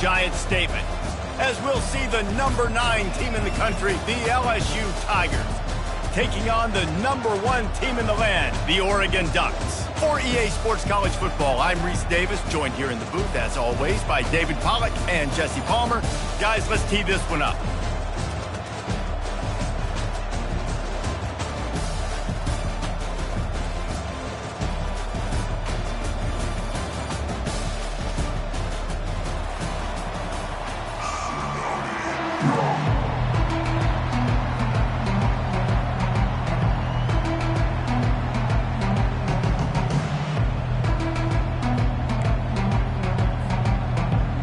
Giant statement, as we'll see the number 9 team in the country, the LSU Tigers, taking on the number 1 team in the land, the Oregon Ducks. For EA Sports College Football, I'm Reese Davis, joined here in the booth, as always, by David Pollack and Jesse Palmer. Guys, let's tee this one up.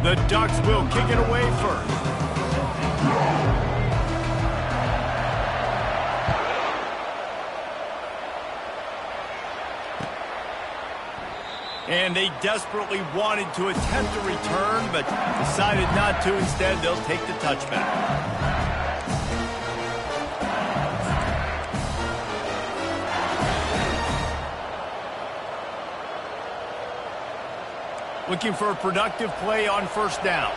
The Ducks will kick it away first. And they desperately wanted to attempt a return, but decided not to. Instead, they'll take the touchback. Looking for a productive play on first down.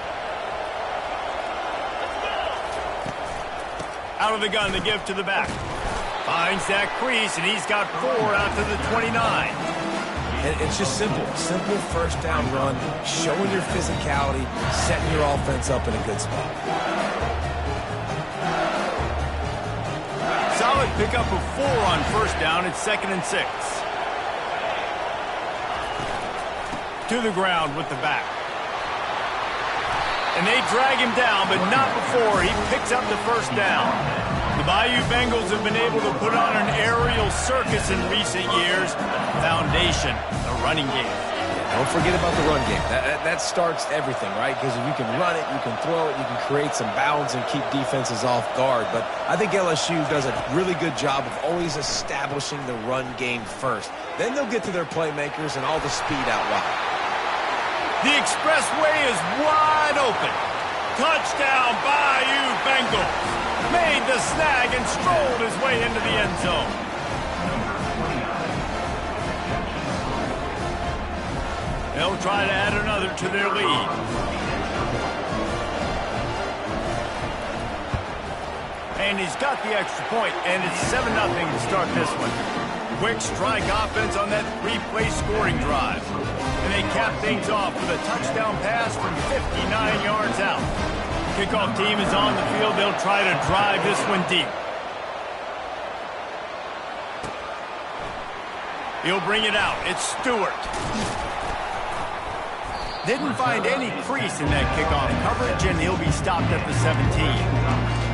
Out of the gun, the give to the back. Finds that crease, and he's got 4 out to the 29. And it's just simple. Simple first down run, showing your physicality, setting your offense up in a good spot. Solid pickup of 4 on first down. It's 2nd and 6. To the ground with the back. And they drag him down, but not before he picks up the first down. The Bayou Bengals have been able to put on an aerial circus in recent years. Foundation, the running game. Don't forget about the run game. That starts everything, right? Because if you can run it, you can throw it, you can create some bounds and keep defenses off guard. But I think LSU does a really good job of always establishing the run game first. Then they'll get to their playmakers and all the speed out wide. The expressway is wide open. Touchdown, Bayou Bengals. Made the snag and strolled his way into the end zone. They'll try to add another to their lead. And he's got the extra point, and it's 7-0 to start this one. Quick strike offense on that 3-play scoring drive. And they cap things off with a touchdown pass from 59 yards out. Kickoff team is on the field. They'll try to drive this one deep. He'll bring it out. It's Stewart. Didn't find any crease in that kickoff coverage, and he'll be stopped at the 17.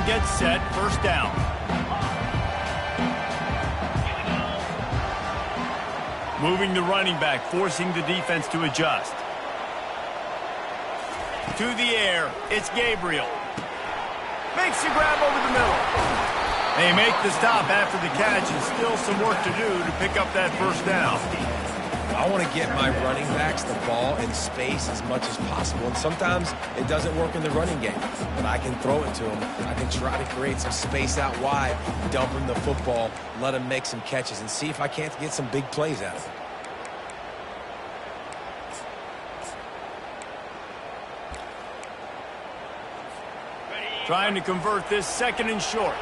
Gets set, first down. Moving the running back, forcing the defense to adjust. To the air, it's Gabriel. Makes the grab over the middle. They make the stop after the catch, and still some work to do to pick up that first down. I want to get my running backs the ball in space as much as possible. And sometimes it doesn't work in the running game, but I can throw it to them. I can try to create some space out wide, dump them the football, let them make some catches, and see if I can't get some big plays out of it. Trying to convert this 2nd and short.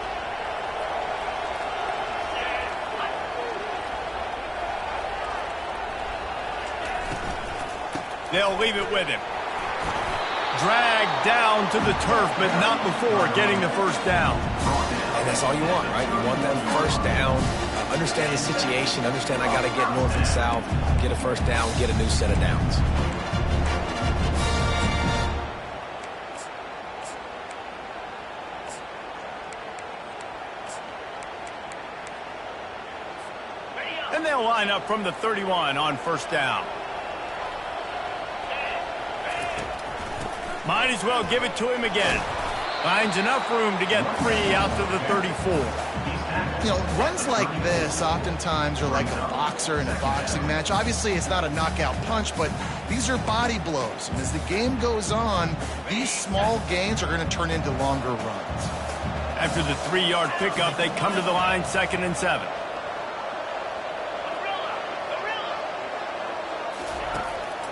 They'll leave it with him. Dragged down to the turf, but not before getting the first down. And that's all you want, right? You want that first down. Understand the situation. Understand I got to get north and south, get a first down, get a new set of downs. And they'll line up from the 31 on first down. Might as well give it to him again. Finds enough room to get 3 out to the 34. You know, runs like this oftentimes are like a boxer in a boxing match. Obviously, it's not a knockout punch, but These are body blows. And as the game goes on, these small gains are going to turn into longer runs. After the 3-yard pickup, they come to the line, 2nd and 7.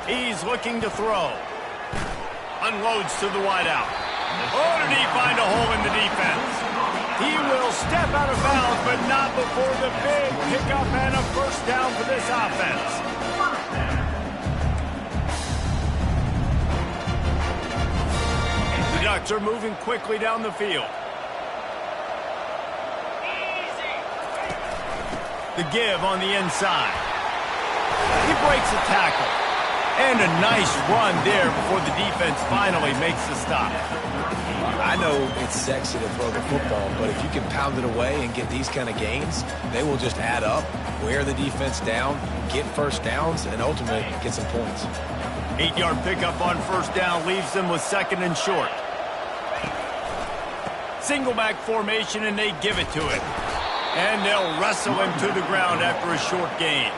He's looking to throw. Unloads to the wideout. Oh, did he find a hole in the defense? He will step out of bounds, but not before the big pickup and a first down for this offense. The Ducks are moving quickly down the field. The give on the inside. He breaks a tackle. And a nice run there before the defense finally makes the stop. I know it's sexy to throw the football, but if you can pound it away and get these kind of gains, they will just add up, wear the defense down, get first downs, and ultimately get some points. 8-yard pickup on first down leaves them with 2nd and short. Single back formation, and they give it to him. And they'll wrestle him to the ground after a short gain.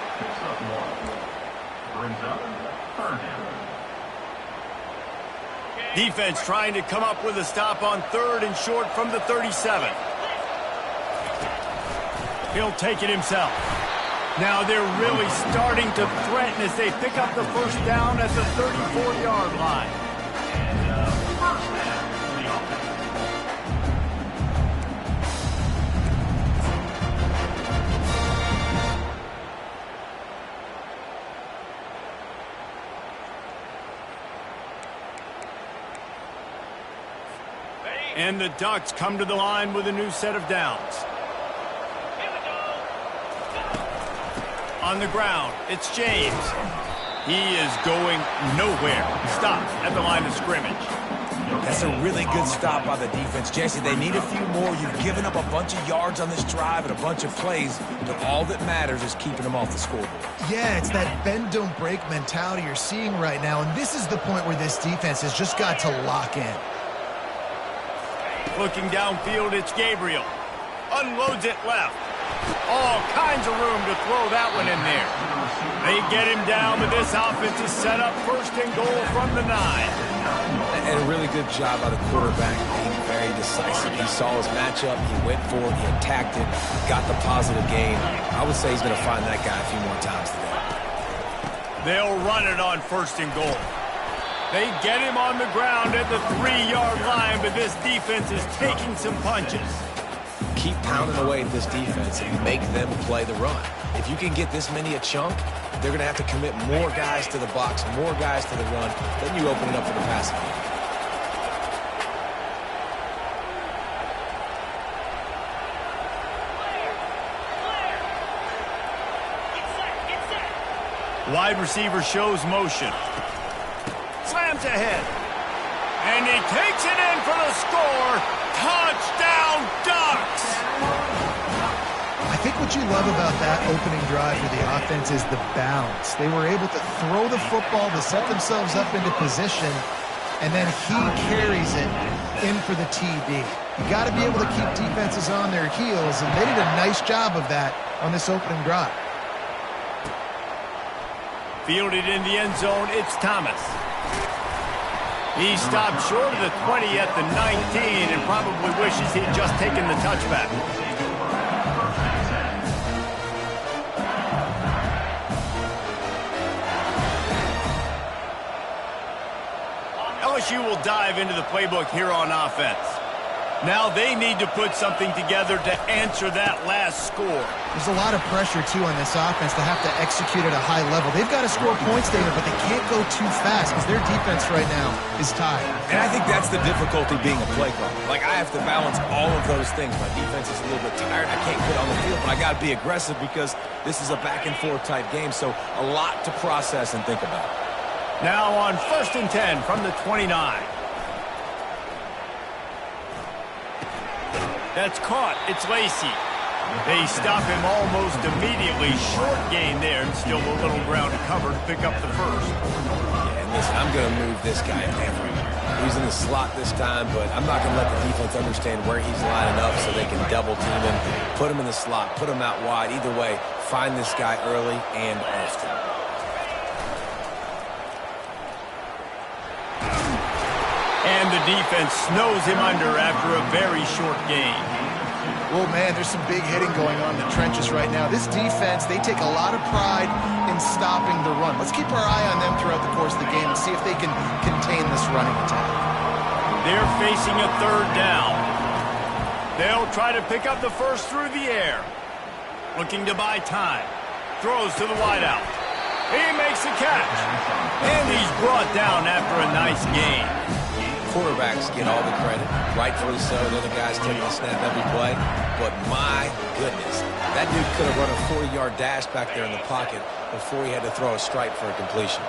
Defense trying to come up with a stop on 3rd and short from the 37. He'll take it himself. Now they're really starting to threaten as they pick up the first down at the 34-yard line. And the Ducks come to the line with a new set of downs. On the ground, it's James. He is going nowhere. Stops at the line of scrimmage. That's a really good stop by the defense. Jesse, they need a few more. You've given up a bunch of yards on this drive and a bunch of plays, but all that matters is keeping them off the scoreboard. Yeah, it's that bend, don't break mentality you're seeing right now, and this is the point where this defense has just got to lock in. Looking downfield, it's Gabriel. Unloads it left. All kinds of room to throw that one in there. They get him down, but this offense is set up 1st and goal from the 9. And a really good job by the quarterback, being very decisive. He saw his matchup, he went for it, he attacked it, got the positive gain. I would say he's going to find that guy a few more times today. They'll run it on 1st and goal. They get him on the ground at the 3-yard line, but this defense is taking some punches. Keep pounding away at this defense and make them play the run. If you can get this many a chunk, they're going to have to commit more guys to the box, more guys to the run. Then you open it up for the passing game. Wide receiver shows motion. Slams ahead. And he takes it in for the score. Touchdown, Ducks! I think what you love about that opening drive for the offense is the bounce. They were able to throw the football to set themselves up into position, and then he carries it in for the TD. You got to be able to keep defenses on their heels, and they did a nice job of that on this opening drive. Fielded in the end zone, it's Thomas. He stopped short of the 20 at the 19 and probably wishes he'd just taken the touchback. LSU will dive into the playbook here on offense. Now they need to put something together to answer that last score. There's a lot of pressure, too, on this offense to have to execute at a high level. They've got to score points, David, but they can't go too fast because their defense right now is tired. And I think that's the difficulty being a play caller. Like, I have to balance all of those things. My defense is a little bit tired. I can't get on the field, but I got to be aggressive because this is a back-and-forth type game, so a lot to process and think about. Now on 1st and 10 from the 29. That's caught. It's Lacey. They stop him almost immediately. Short gain there, and still a little ground to cover to pick up the first. Yeah, and listen, I'm going to move this guy everywhere. He's in the slot this time, but I'm not going to let the defense understand where he's lining up so they can double team him, put him in the slot, put him out wide. Either way, find this guy early and often. And the defense snows him under after a very short game. Well, man, there's some big hitting going on in the trenches right now. This defense, they take a lot of pride in stopping the run. Let's keep our eye on them throughout the course of the game and see if they can contain this running attack. They're facing a third down. They'll try to pick up the first through the air. Looking to buy time. Throws to the wideout. He makes the catch. And he's brought down after a nice gain. Quarterbacks get all the credit, rightfully so. They're the guys taking the snap every play. But my goodness, that dude could have run a 40-yard dash back there in the pocket before he had to throw a stripe for a completion.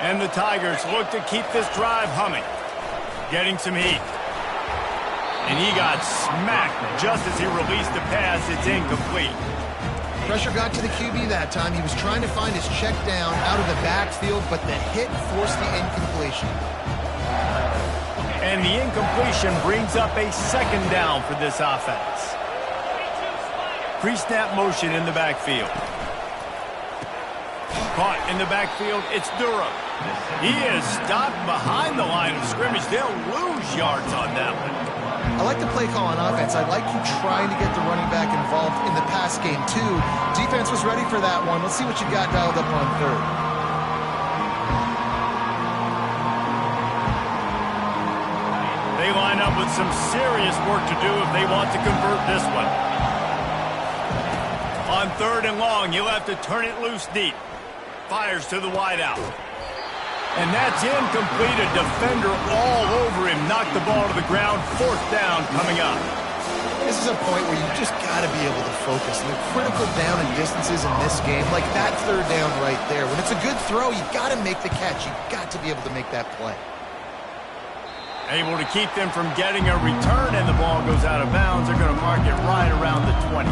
And the Tigers look to keep this drive humming. Getting some heat. And he got smacked just as he released the pass. It's incomplete. Pressure got to the QB that time. He was trying to find his check down out of the backfield, but the hit forced the incompletion. And the incompletion brings up a second down for this offense. Pre-snap motion in the backfield. Caught in the backfield, it's Durham. He is stopped behind the line of scrimmage. They'll lose yards on that one. I like the play call on offense. I like you trying to get the running back involved in the pass game, too. Defense was ready for that one. Let's see what you got dialed up on third. They line up with some serious work to do if they want to convert this one. On third and long, he'll have to turn it loose deep. Fires to the wideout. And that's incomplete. A defender all over him. Knocked the ball to the ground. Fourth down coming up. This is a point where you just got to be able to focus. And the critical down and distances in this game, like that third down right there. When it's a good throw, you got to make the catch. You got to be able to make that play. Able to keep them from getting a return, and the ball goes out of bounds. They're going to mark it right around the 20.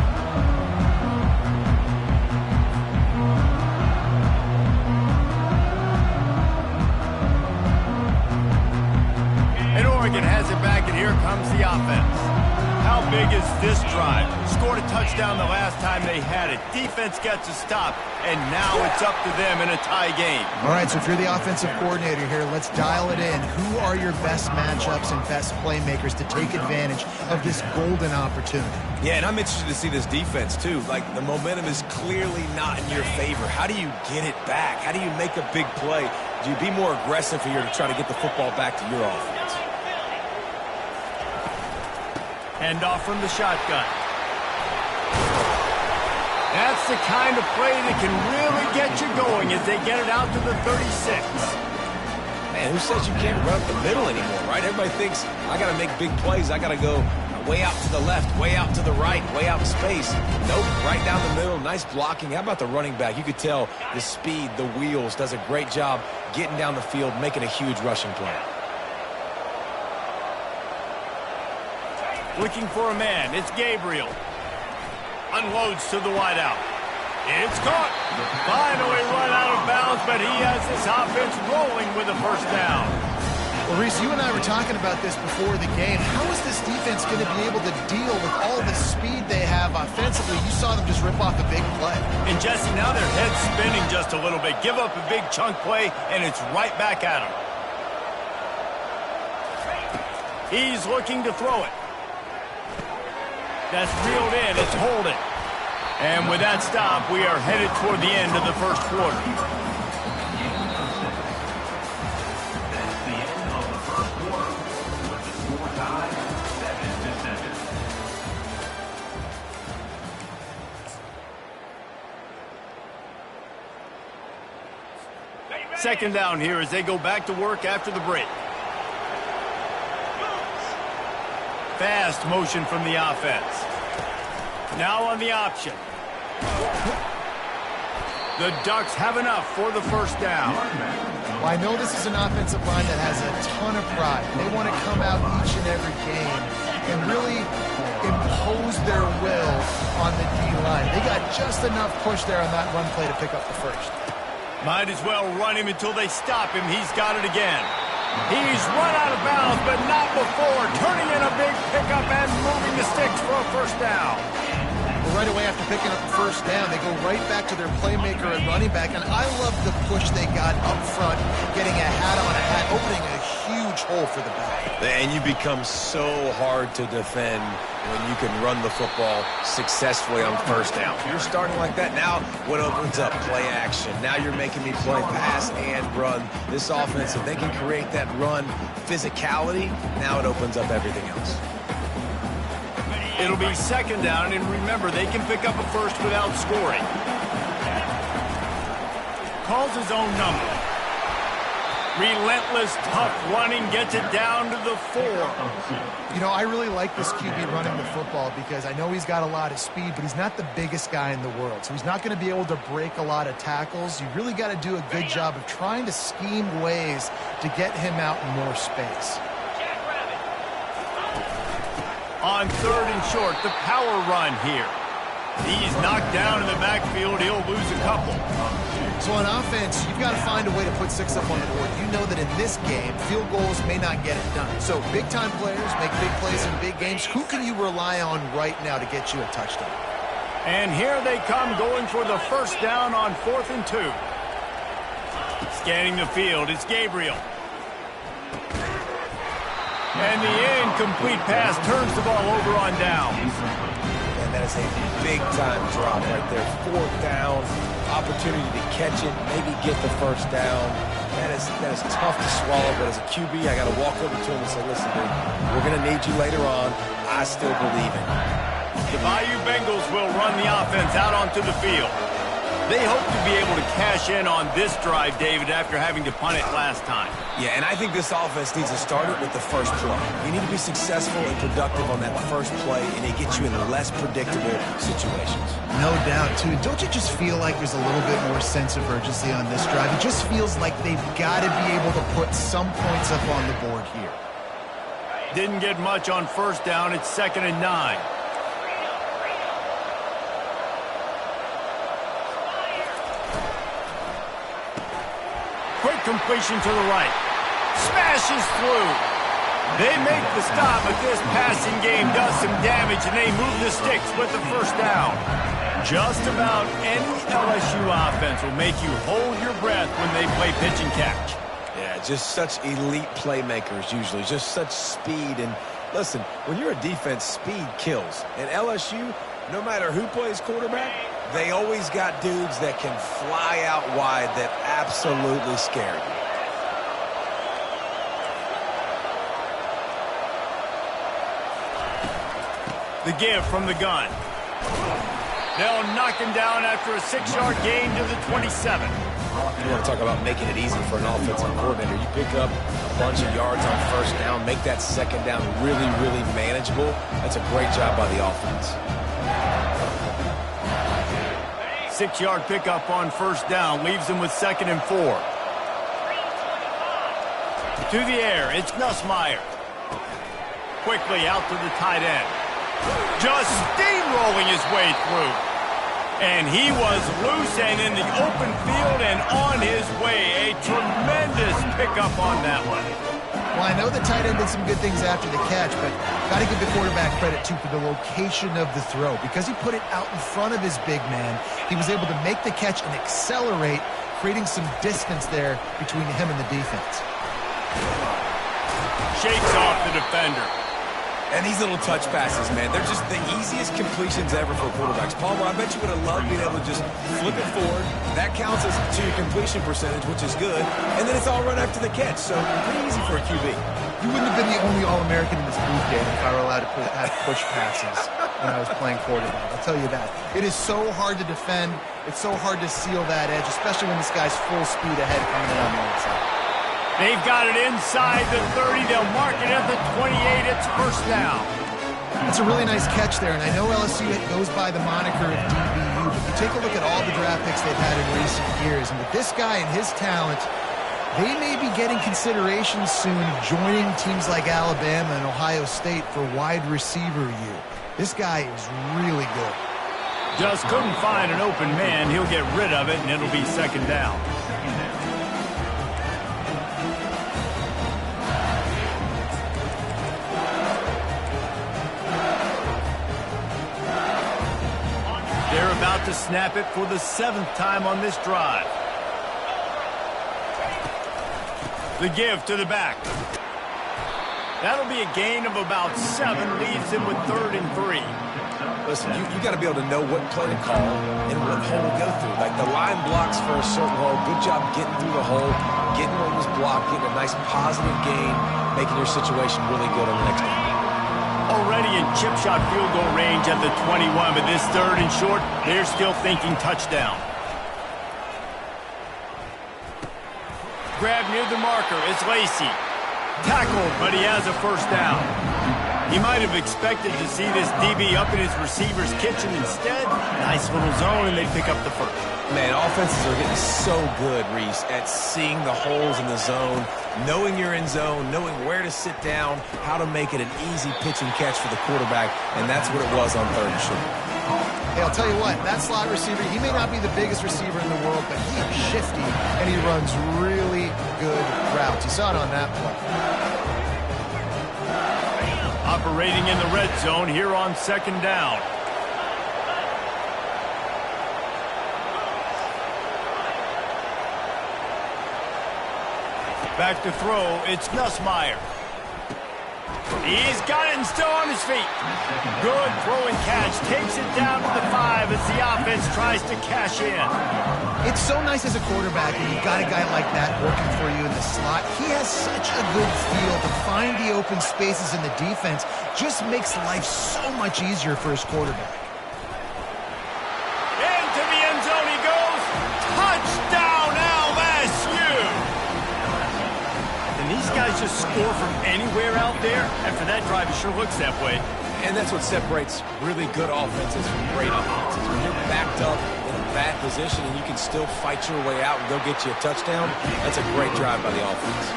And Oregon has it back, and here comes the offense. How big is this drive? Scored a touchdown the last time they had it. Defense gets a stop, and now it's up to them in a tie game. All right, so if you're the offensive coordinator here, let's dial it in. Who are your best matchups and best playmakers to take advantage of this golden opportunity? Yeah, and I'm interested to see this defense, too. Like, the momentum is clearly not in your favor. How do you get it back? How do you make a big play? Do you be more aggressive here to try to get the football back to your offense? Hand off from the shotgun. That's the kind of play that can really get you going as they get it out to the 36. Man, who says you can't run up the middle anymore, right? Everybody thinks, I got to make big plays. I got to go way out to the left, way out to the right, way out in space. Nope, right down the middle. Nice blocking. How about the running back? You could tell the speed, the wheels, does a great job getting down the field, making a huge rushing play. Looking for a man. It's Gabriel. Unloads to the wideout. It's caught. Finally run out of bounds, but he has this offense rolling with a first down. Well, Reese, you and I were talking about this before the game. How is this defense going to be able to deal with all the speed they have offensively? You saw them just rip off a big play. And Jesse, now their head's spinning just a little bit. Give up a big chunk play, and it's right back at him. He's looking to throw it. That's reeled in. It's holding. And with that stop, we are headed toward the end of the first quarter. That's the end of the first quarter. With the score tied 7-7. Second down here as they go back to work after the break. Fast motion from the offense. Now on the option. The Ducks have enough for the first down. Well, I know this is an offensive line that has a ton of pride. They want to come out each and every game and really impose their will on the D-line. They got just enough push there on that run play to pick up the first. Might as well run him until they stop him. He's got it again. He's run out of bounds, but not before. Turning in a big pickup and moving the sticks for a first down. Well, right away after picking up the first down, they go right back to their playmaker and running back. And I love the push they got up front, getting a hat on a hat, opening a huge hole for the back. And you become so hard to defend when you can run the football successfully on first down. You're starting like that. Now what opens up? Play action. Now you're making me play pass and run. This offense, if they can create that run physicality, now it opens up everything else. It'll be second down, and remember, they can pick up a first without scoring. Calls his own number. Relentless, tough running, gets it down to the 4. You know, I really like this QB running the football because I know he's got a lot of speed, but he's not the biggest guy in the world. So he's not going to be able to break a lot of tackles. You really got to do a good job of trying to scheme ways to get him out in more space. On 3rd and short, the power run here. He's knocked down in the backfield. He'll lose a couple. So on offense, you've got to find a way to put 6 up on the board. You know that in this game, field goals may not get it done. So big-time players make big plays in big games. Who can you rely on right now to get you a touchdown? And here they come, going for the first down on 4th and 2. Scanning the field, it's Gabriel. And the incomplete pass turns the ball over on down. And that is a big-time drop right there. 4th down, opportunity to catch it, maybe get the first down. That is tough to swallow, but as a QB, I got to walk over to him and say, listen, dude, we're going to need you later on. I still believe in you. The Bayou Bengals will run the offense out onto the field. They hope to be able to cash in on this drive, David, after having to punt it last time. Yeah, and I think this offense needs to start it with the first play. You need to be successful and productive on that first play, and it gets you in less predictable situations. No doubt, too. Don't you just feel like there's a little bit more sense of urgency on this drive? It just feels like they've got to be able to put some points up on the board here. Didn't get much on first down. It's 2nd and 9. Quick completion to the right. Smashes through. They make the stop, but this passing game does some damage, and they move the sticks with the first down. Just about any LSU offense will make you hold your breath when they play pitch and catch. Yeah, just such elite playmakers usually, just such speed. And listen, when you're a defense, speed kills. And LSU, no matter who plays quarterback, they always got dudes that can fly out wide that absolutely scare you. The give from the gun. They'll knock him down after a 6-yard gain to the 27. You want to talk about making it easy for an offensive coordinator. You pick up a bunch of yards on first down, make that second down really, really manageable. That's a great job by the offense. 6-yard pickup on first down leaves them with 2nd and 4. To the air, it's Nussmeier. Quickly out to the tight end. Just steamrolling his way through. And he was loose and in the open field and on his way. A tremendous pickup on that one. Well, I know the tight end did some good things after the catch, but got to give the quarterback credit, too, for the location of the throw. Because he put it out in front of his big man, he was able to make the catch and accelerate, creating some distance there between him and the defense. Shakes off the defender. And these little touch passes, man, they're just the easiest completions ever for quarterbacks. Palmer, I bet you would have loved being able to just flip it forward. That counts as to your completion percentage, which is good. And then it's all run after the catch, so pretty easy for a QB. You wouldn't have been the only All-American in this booth game if I were allowed to have push passes when I was playing quarterback. I'll tell you that. It is so hard to defend. It's so hard to seal that edge, especially when this guy's full speed ahead coming in on the inside. They've got it inside the 30. They'll mark it at the 28. It's first down. It's a really nice catch there, and I know LSU goes by the moniker of DBU, but you take a look at all the draft picks they've had in recent years, and with this guy and his talent, they may be getting consideration soon of joining teams like Alabama and Ohio State for wide receiver U. This guy is really good. Just couldn't find an open man. He'll get rid of it, and it'll be second down. They're about to snap it for the 7th time on this drive. The give to the back. That'll be a gain of about 7, leaves him with 3rd and 3. Listen, you got to be able to know what play to call and what hole to go through. Like the line blocks for a certain hole. Good job getting through the hole, getting what was blocked, getting a nice positive gain, making your situation really good on the next one. Already in chip shot field goal range at the 21, but this 3rd and short, they're still thinking touchdown. Grab near the marker, it's Lacey. Tackled, but he has a first down. He might have expected to see this DB up in his receiver's kitchen. Instead, nice little zone, and they pick up the first. Man, offenses are getting so good, Reese, at seeing the holes in the zone, knowing you're in zone, knowing where to sit down, how to make it an easy pitch and catch for the quarterback, and that's what it was on 3rd and short. Hey, I'll tell you what, that slot receiver, he may not be the biggest receiver in the world, but he is shifty, and he runs really good routes. You saw it on that play. Operating in the red zone here on 2nd down. Back to throw, it's Nussmeier. He's got it and still on his feet. Good throw and catch. Takes it down to the 5 as the offense tries to cash in. It's so nice as a quarterback when you've got a guy like that working for you in the slot. He has such a good feel to find the open spaces in the defense. Just makes life so much easier for his quarterback. Into the end zone he goes. Touchdown, LSU! And these guys just score from anywhere out there. And for that drive, it sure looks that way. And that's what separates really good offenses from great offenses. When you're backed up in a bad position and you can still fight your way out and go get you a touchdown, that's a great drive by the offense.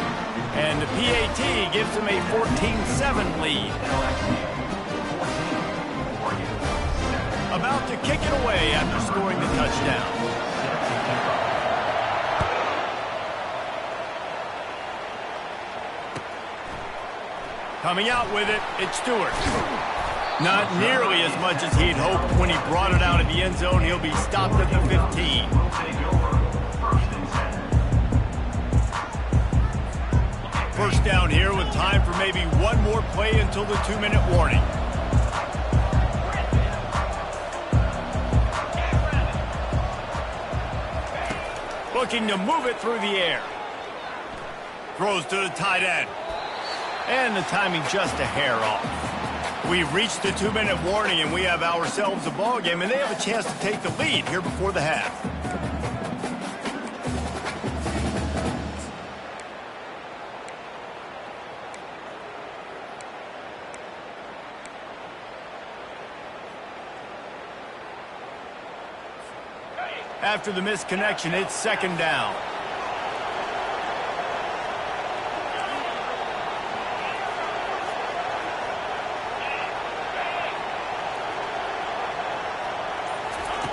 And the PAT gives them a 14-7 lead. About to kick it away after scoring the touchdown. Coming out with it, it's Stewart. Not nearly as much as he'd hoped when he brought it out of the end zone. He'll be stopped at the 15. First down here with time for maybe one more play until the 2-minute warning. Looking to move it through the air. Throws to the tight end. And the timing just a hair off. We've reached the 2-minute warning, and we have ourselves a ball game, and they have a chance to take the lead here before the half. After the missed connection, it's 2nd down.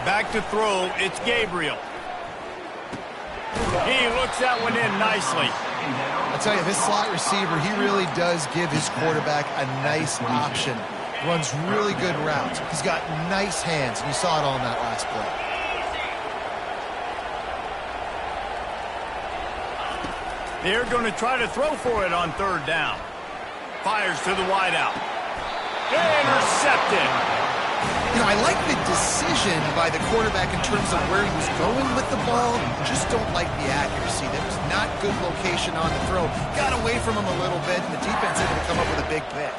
Back to throw, it's Gabriel. He looks that one in nicely. I tell you, this slot receiver, he really does give his quarterback a nice option. Runs really good routes. He's got nice hands, and you saw it all in that last play. They're going to try to throw for it on 3rd down. Fires to the wideout. Intercepted. You know, I like the decision by the quarterback in terms of where he was going with the ball. Just don't like the accuracy. There was not good location on the throw. Got away from him a little bit, and the defense able to come up with a big pick.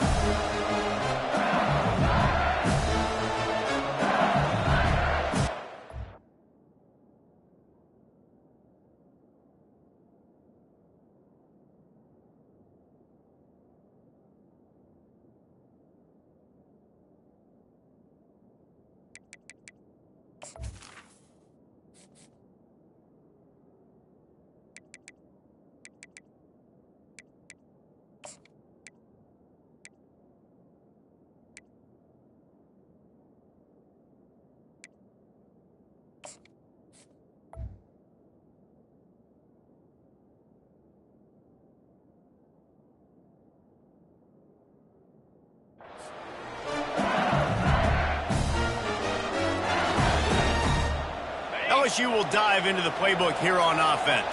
LSU will dive into the playbook here on offense.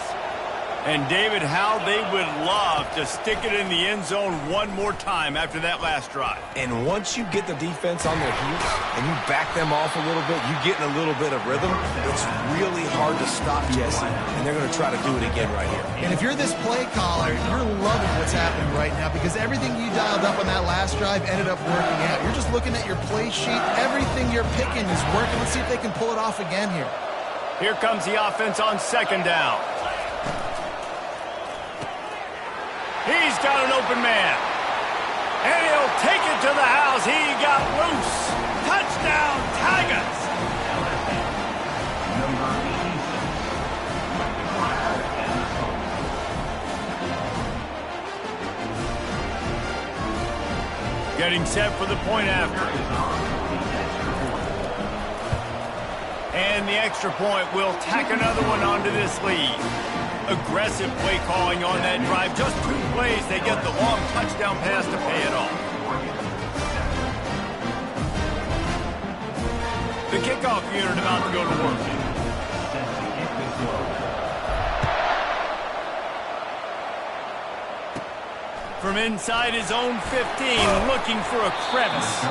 And, David, how they would love to stick it in the end zone one more time after that last drive. And once you get the defense on their heels and you back them off a little bit, you get in a little bit of rhythm, it's really hard to stop, Jesse, and they're going to try to do it again right here. And if you're this play caller, you're loving what's happening right now because everything you dialed up on that last drive ended up working out. You're just looking at your play sheet. Everything you're picking is working. Let's see if they can pull it off again here. Here comes the offense on second down. He's got an open man. And he'll take it to the house. He got loose. Touchdown, Tigers. Getting set for the point after. And the extra point will tack another one onto this lead. Aggressive play calling on that drive. Just 2 plays, they get the long touchdown pass to pay it off. The kickoff unit about to go to work. From inside his own 15, looking for a crevice.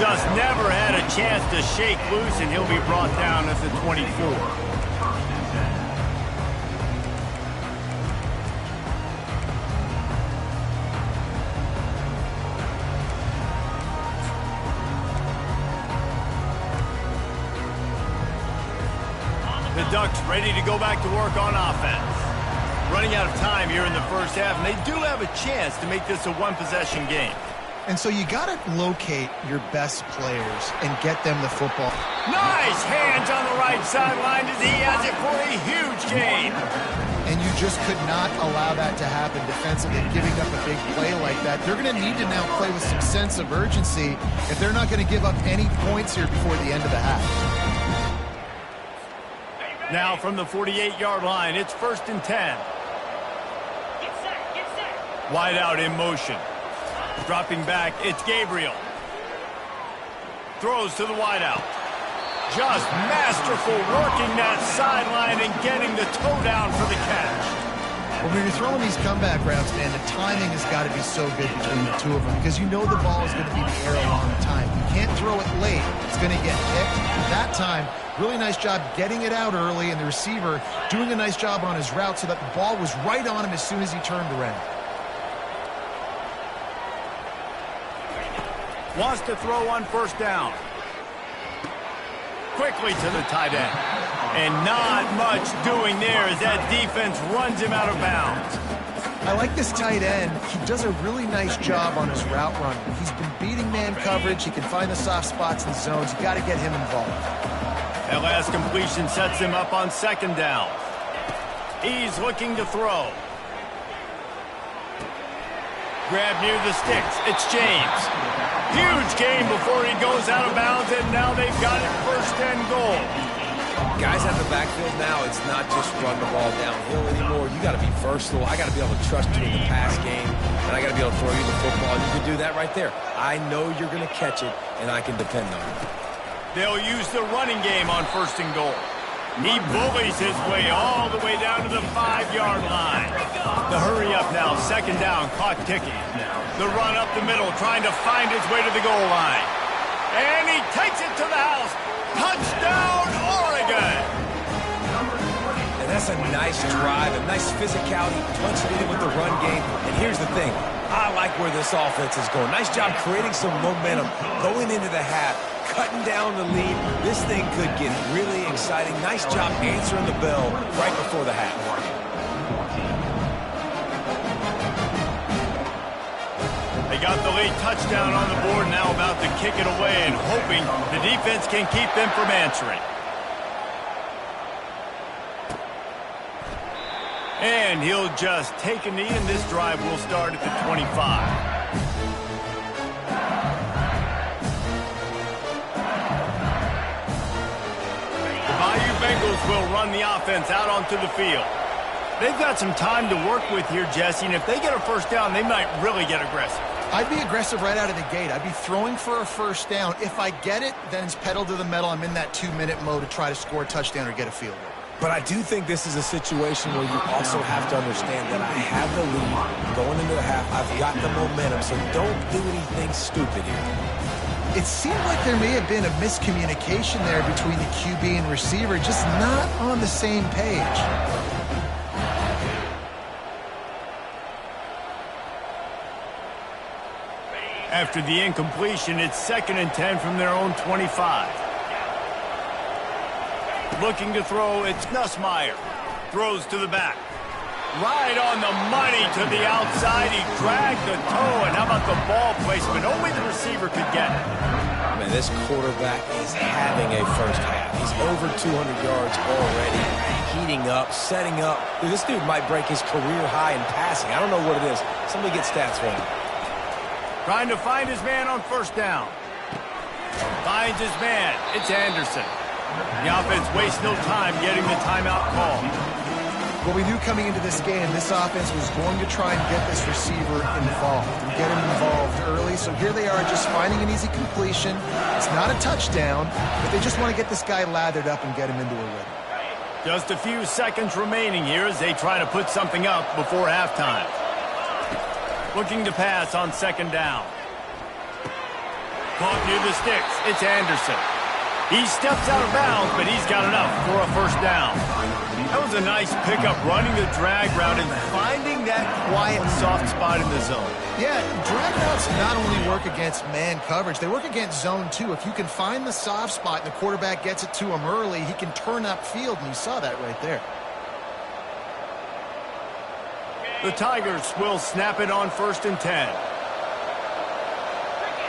Just never had a chance to shake loose, and he'll be brought down at the 24. The Ducks ready to go back to work on offense. Running out of time here in the first half, and they do have a chance to make this a one-possession game. And so you got to locate your best players and get them the football. Nice hands on the right sideline as he has it for a huge gain. And you just could not allow that to happen defensively, giving up a big play like that. They're going to need to now play with some sense of urgency if they're not going to give up any points here before the end of the half. Now from the 48-yard line, it's 1st and 10. Wide out in motion. Dropping back, it's Gabriel. Throws to the wide out. Just masterful working that sideline and getting the toe down for the catch. Well, when you're throwing these comeback routes, man, the timing has got to be so good between the two of them because you know the ball is going to be in the air a long time. You can't throw it late. It's going to get picked. That time, really nice job getting it out early, and the receiver doing a nice job on his route so that the ball was right on him as soon as he turned around. Wants to throw on 1st down. Quickly to the tight end. And not much doing there as that defense runs him out of bounds. I like this tight end. He does a really nice job on his route running. He's been beating man coverage. He can find the soft spots in zones. You got to get him involved. That last completion sets him up on 2nd down. He's looking to throw. Grab near the sticks. It's James. Huge gain before he goes out of bounds, and now they've got it 1st and goal. Guys at the backfield now, it's not just run the ball downhill anymore. You got to be versatile. I got to be able to trust you in the pass game, and I got to be able to throw you the football, and you can do that right there. I know you're going to catch it, and I can depend on it. They'll use the running game on 1st and goal. He bullies his way all the way down to the 5-yard line. The hurry up now, 2nd down, clock ticking. The run up the middle, trying to find his way to the goal line. And he takes it to the house. Touchdown, Oregon! And that's a nice drive, a nice physicality, punching it in with the run game. And here's the thing, I like where this offense is going. Nice job creating some momentum, going into the half, cutting down the lead. This thing could get really exciting. Nice job answering the bell right before the half. They got the late touchdown on the board, now about to kick it away and hoping the defense can keep them from answering. And he'll just take a knee, and this drive will start at the 25. Bengals will run the offense out onto the field. They've got some time to work with here, Jesse, and if they get a 1st down, they might really get aggressive. I'd be aggressive right out of the gate. I'd be throwing for a 1st down. If I get it, then it's pedal to the metal. I'm in that 2-minute mode to try to score a touchdown or get a field goal. But I do think this is a situation where you also have to understand that I have the lead going into the half. I've got the momentum, so don't do anything stupid here. It seemed like there may have been a miscommunication there between the QB and receiver, just not on the same page. After the incompletion, it's 2nd and 10 from their own 25. Looking to throw, it's Nussmeier. Throws to the back. Right on the money to the outside. He dragged the toe, and how about the ball placement? Only the receiver could get it. Man, this quarterback is having a first half. He's over 200 yards already, heating up, setting up. Dude, this dude might break his career high in passing. I don't know what it is. Somebody get stats for him. Trying to find his man on 1st down. Finds his man. It's Anderson. The offense wastes no time getting the timeout call. Well, we knew coming into this game, this offense was going to try and get this receiver involved and get him involved early. So here they are just finding an easy completion. It's not a touchdown, but they just want to get this guy lathered up and get him into a rhythm. Just a few seconds remaining here as they try to put something up before halftime. Looking to pass on 2nd down. Caught near the sticks. It's Anderson. He steps out of bounds, but he's got enough for a 1st down. That was a nice pickup, running the drag route and finding that quiet, soft spot in the zone. Yeah, drag routes not only work against man coverage, they work against zone too. If you can find the soft spot and the quarterback gets it to him early, he can turn upfield, and you saw that right there. The Tigers will snap it on 1st and 10.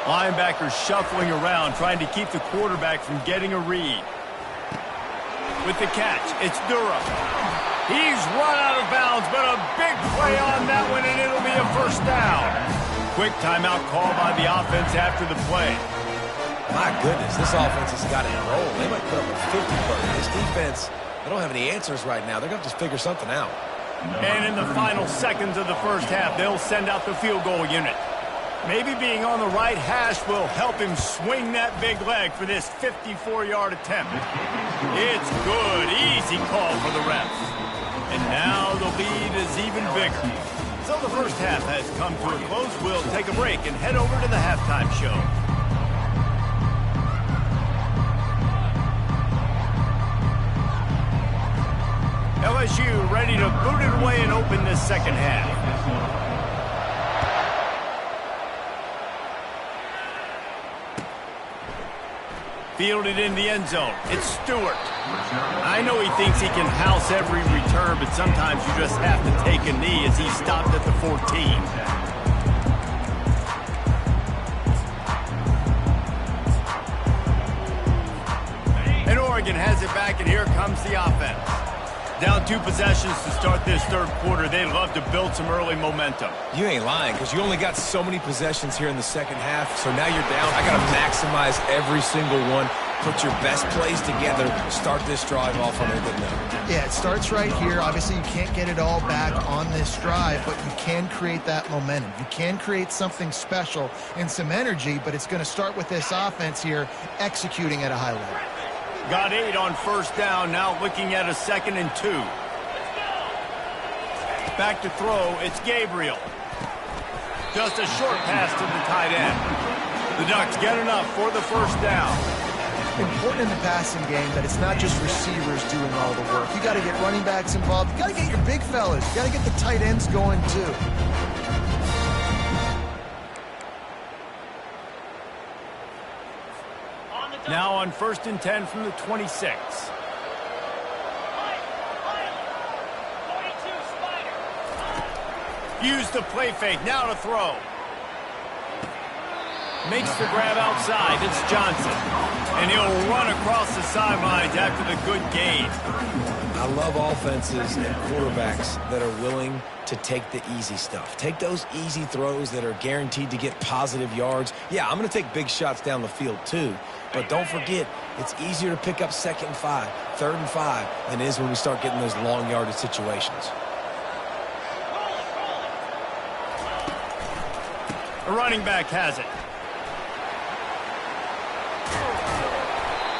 Linebackers shuffling around, trying to keep the quarterback from getting a read. With the catch, it's Durham. He's run out of bounds, but a big play on that one, and it'll be a 1st down. Quick timeout call by the offense after the play. My goodness, this offense has got it rolling. They might put up a 50 burger. This defense, they don't have any answers right now. They're going to have to figure something out. And in the final seconds of the 1st half, they'll send out the field goal unit. Maybe being on the right hash will help him swing that big leg for this 54-yard attempt. It's good. Easy call for the refs. And now the lead is even bigger. So the 1st half has come to a close. We'll take a break and head over to the halftime show. LSU ready to boot it away and open this 2nd half. Fielded in the end zone. It's Stewart. I know he thinks he can house every return, but sometimes you just have to take a knee as he stopped at the 14. And Oregon has it back, and here comes the offense. Down 2 possessions to start this 3rd quarter. They'd love to build some early momentum. You ain't lying, because you only got so many possessions here in the 2nd half, so now you're down. I got to maximize every single one. Put your best plays together. Start this drive off on a good note. Yeah, it starts right here. Obviously, you can't get it all back on this drive, but you can create that momentum. You can create something special and some energy, but it's going to start with this offense here executing at a high level. Got 8 on 1st down, now looking at a 2nd and 2. Back to throw, it's Gabriel. Just a short pass to the tight end. The Ducks get enough for the 1st down. Important in the passing game that it's not just receivers doing all the work. You got to get running backs involved. You got to get your big fellas. You got to get the tight ends going too. Now on 1st and 10 from the 26. Use the play fake, now to throw. Makes the grab outside, it's Johnson. And he'll run across the sidelines after the good gain. I love offenses and quarterbacks that are willing to take the easy stuff. Take those easy throws that are guaranteed to get positive yards. Yeah, I'm going to take big shots down the field too. But don't forget, it's easier to pick up 2nd and 5, 3rd and 5 than it is when we start getting those long yardage situations. The running back has it.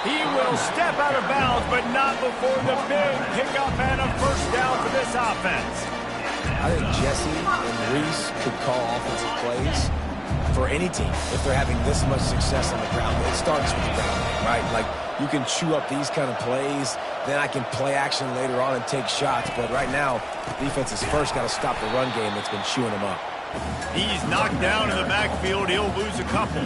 He will step out of bounds, but not before the big pickup and a first down for this offense. I think Jesse and Reese could call offensive plays for any team if they're having this much success on the ground. It starts with the ground game, right? Like, you can chew up these kind of plays, then I can play action later on and take shots. But right now, defense has first got to stop the run game that's been chewing them up. He's knocked down in the backfield. He'll lose a couple.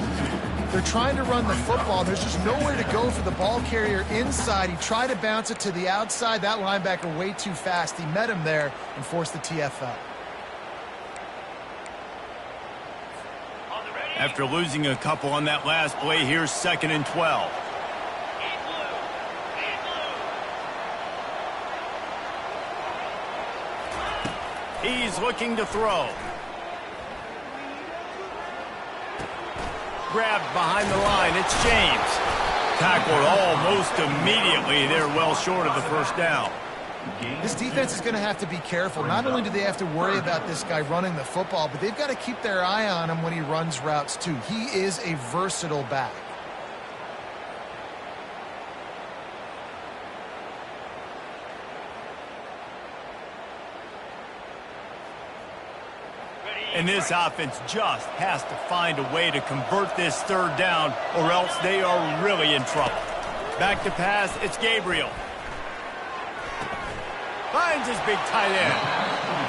They're trying to run the football. There's just nowhere to go for the ball carrier inside. He tried to bounce it to the outside. That linebacker way too fast. He met him there and forced the TFL. After losing a couple on that last play, here's 2nd and 12. He's looking to throw. Grabbed behind the line. It's James. Tackled almost immediately. They're well short of the first down. This defense is going to have to be careful. Not only do they have to worry about this guy running the football, but they've got to keep their eye on him when he runs routes too. He is a versatile back. And this offense just has to find a way to convert this third down, or else they are really in trouble. Back to pass, it's Gabriel. Finds his big tight end.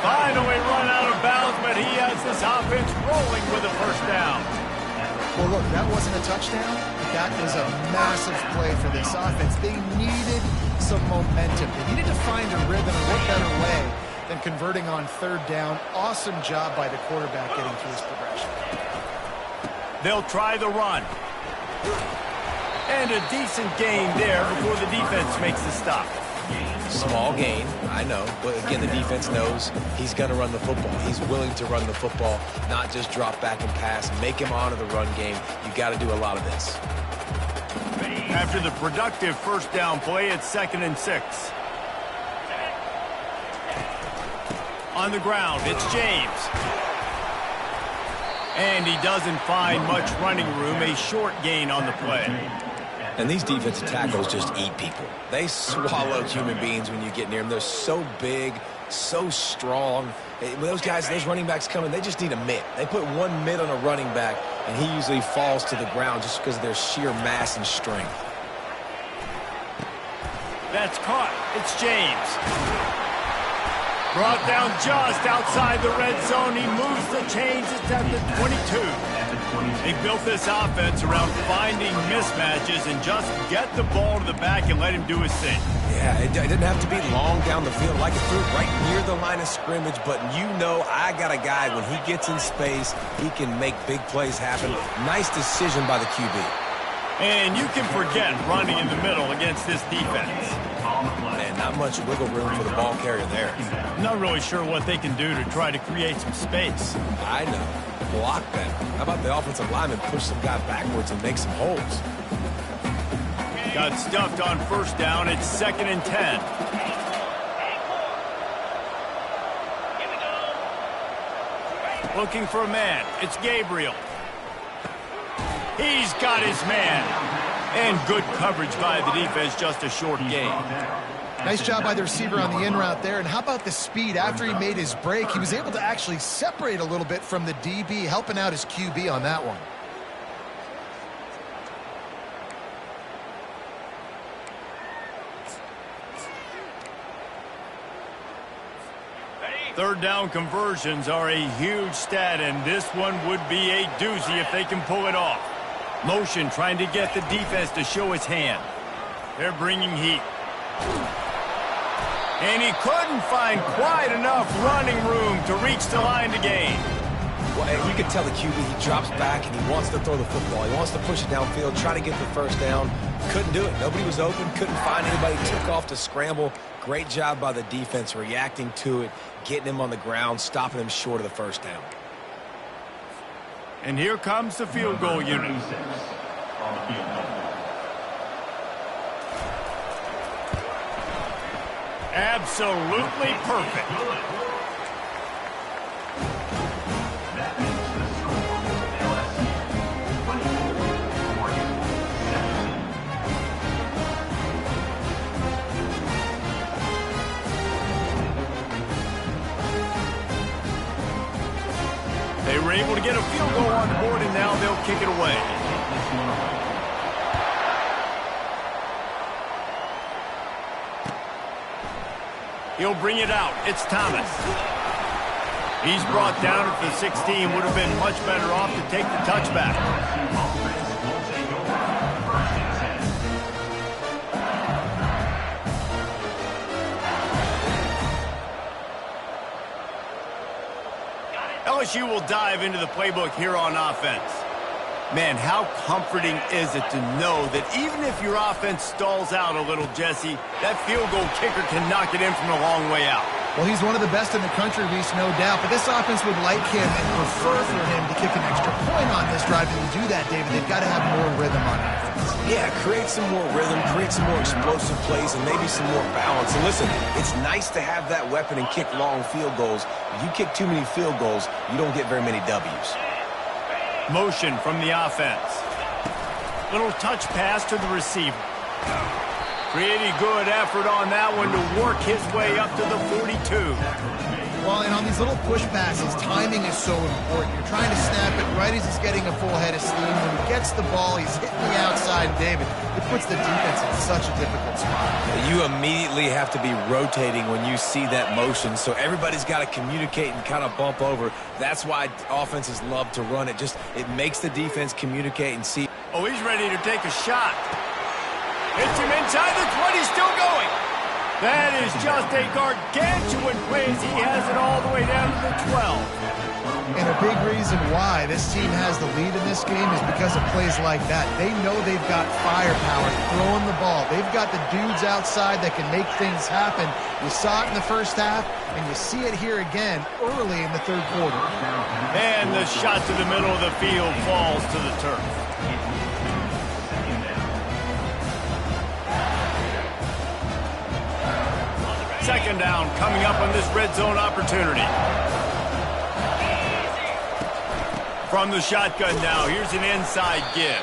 Finally run out of bounds, but he has this offense rolling with a first down. Well, look, that wasn't a touchdown. That was a massive play for this offense. They needed some momentum. They needed to find a rhythm, and what better way than converting on third down. Awesome job by the quarterback getting through his progression. They'll try the run. And a decent gain there before the defense makes the stop. Small gain, I know. But again, the defense knows he's going to run the football. He's willing to run the football, not just drop back and pass. Make him honor the run game. You got to do a lot of this. After the productive first down play, it's 2nd and 6. On the ground, it's James. And he doesn't find much running room, a short gain on the play. And these defensive tackles just eat people. They swallow human beings when you get near them. They're so big, so strong. Those guys, those running backs coming, they just need a mitt. They put one mitt on a running back, and he usually falls to the ground just because of their sheer mass and strength. That's caught. It's James. Brought down just outside the red zone. He moves the chains. It's at the 22. They built this offense around finding mismatches and just get the ball to the back and let him do his thing. Yeah, it didn't have to be long down the field. Like it threw it right near the line of scrimmage, but you know I got a guy, when he gets in space, he can make big plays happen. Nice decision by the QB. And you can forget running in the middle against this defense. Man, not much wiggle room for the ball carrier there. Not really sure what they can do to try to create some space. I know. Block them. How about the offensive lineman push some guy backwards and make some holes? Got stuffed on first down. It's 2nd and 10. Looking for a man. It's Gabriel. He's got his man. And good coverage by the defense, just a short gain. Nice job by the receiver on the in route there. And how about the speed? After he made his break, he was able to actually separate a little bit from the DB, helping out his QB on that one. Third down conversions are a huge stat, and this one would be a doozy if they can pull it off. Motion trying to get the defense to show his hand. They're bringing heat. And he couldn't find quite enough running room to reach the line to gain. Well, you can tell the QB, he drops back and he wants to throw the football. He wants to push it downfield, try to get the first down. Couldn't do it. Nobody was open, couldn't find anybody. Took off to scramble. Great job by the defense reacting to it, getting him on the ground, stopping him short of the first down. And here comes the field goal unit. Absolutely perfect. were able to get a field goal on the board, and now they'll kick it away. He'll bring it out. It's Thomas. He's brought down at the 16. Would have been much better off to take the touchback. LSU will dive into the playbook here on offense. Man, how comforting is it to know that even if your offense stalls out a little, Jesse, that field goal kicker can knock it in from a long way out. Well, he's one of the best in the country, Reese, no doubt. But this offense would like him and prefer for him to kick an extra point on this drive. And to do that, David, they've got to have more rhythm on offense. Yeah, create some more rhythm, create some more explosive plays, and maybe some more balance. And listen, it's nice to have that weapon and kick long field goals. If you kick too many field goals, you don't get very many W's. Motion from the offense. Little touch pass to the receiver. Pretty good effort on that one to work his way up to the 42. Well, and on these little push passes, timing is so important. You're trying to snap it right as he's getting a full head of steam. When he gets the ball, he's hitting the outside, David. It puts the defense in such a difficult spot. You immediately have to be rotating when you see that motion, so everybody's got to communicate and kind of bump over. That's why offenses love to run it. It makes the defense communicate and see. Oh, he's ready to take a shot. Hits him inside the 20, still going. That is just a gargantuan play as he has it all the way down to the 12. And a big reason why this team has the lead in this game is because of plays like that. They know they've got firepower throwing the ball. They've got the dudes outside that can make things happen. You saw it in the first half, and you see it here again early in the third quarter. And the shot to the middle of the field falls to the turf. Second down coming up on this red zone opportunity. From the shotgun now, here's an inside give.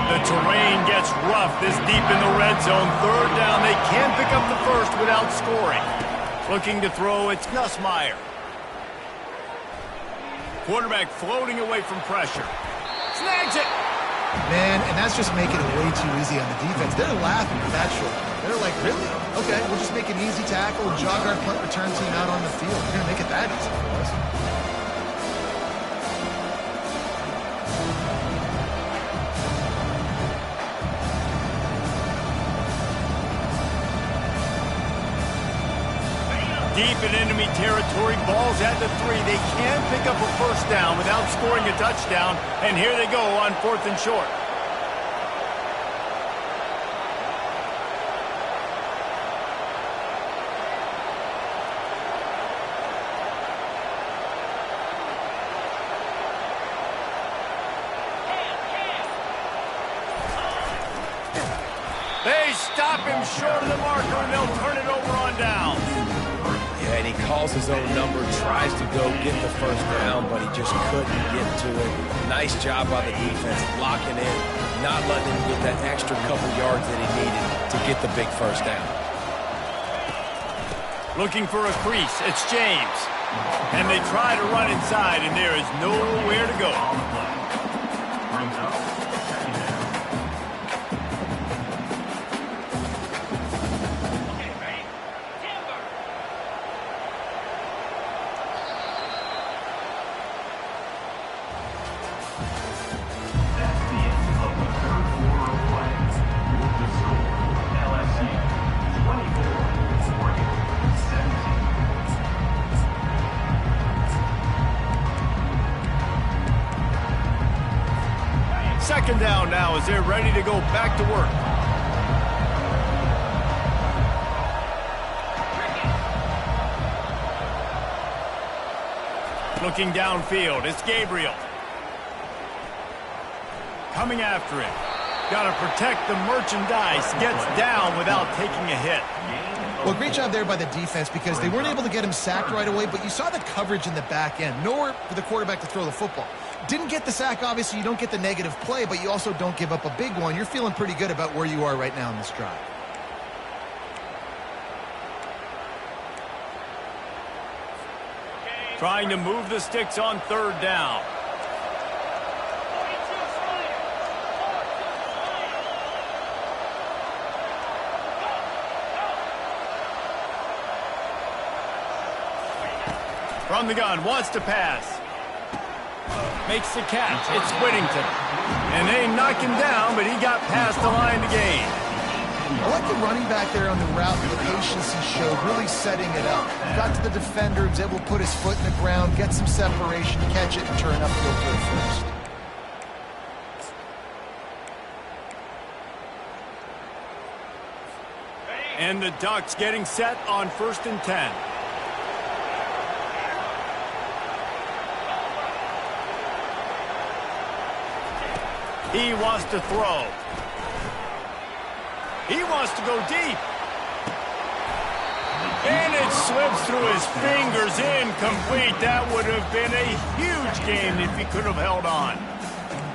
The terrain gets rough this deep in the red zone. Third down, they can pick up the first without scoring. Looking to throw, it's Nussmeier. Quarterback floating away from pressure. Snags it. Man, and that's just making it way too easy on the defense. They're laughing at that short. They're like, really? Okay, we'll just make an easy tackle, jog our punt return team out on the field. We're going to make it that easy for us. Deep in enemy territory, ball's at the 3. They can pick up a first down without scoring a touchdown, and here they go on 4th and short. They stop him short of the marker, and they'll turn it over on down. And he calls his own number, tries to go get the first down, but he just couldn't get to it. Nice job by the defense, blocking in, not letting him get that extra couple yards that he needed to get the big first down. Looking for a crease, it's James. And they try to run inside, and there is nowhere to go. Second down now as they're ready to go back to work. Looking downfield, it's Gabriel. Coming after him. Got to protect the merchandise. Gets down without taking a hit. Well, great job there by the defense because they weren't able to get him sacked right away, but you saw the coverage in the back end. Nowhere for the quarterback to throw the football. Didn't get the sack, obviously. You don't get the negative play, but you also don't give up a big one. You're feeling pretty good about where you are right now in this drive. Trying to move the sticks on third down. From the gun, wants to pass. Makes the catch. It's Whittington. And they knock him down, but he got past the line to gain. I like the running back there on the route, the patience he showed, really setting it up. Got to the defender, was able to put his foot in the ground, get some separation, catch it, and turn upfield for the first. And the Ducks getting set on 1st and 10. He wants to throw. He wants to go deep. And it slips through his fingers, incomplete. That would have been a huge game if he could have held on.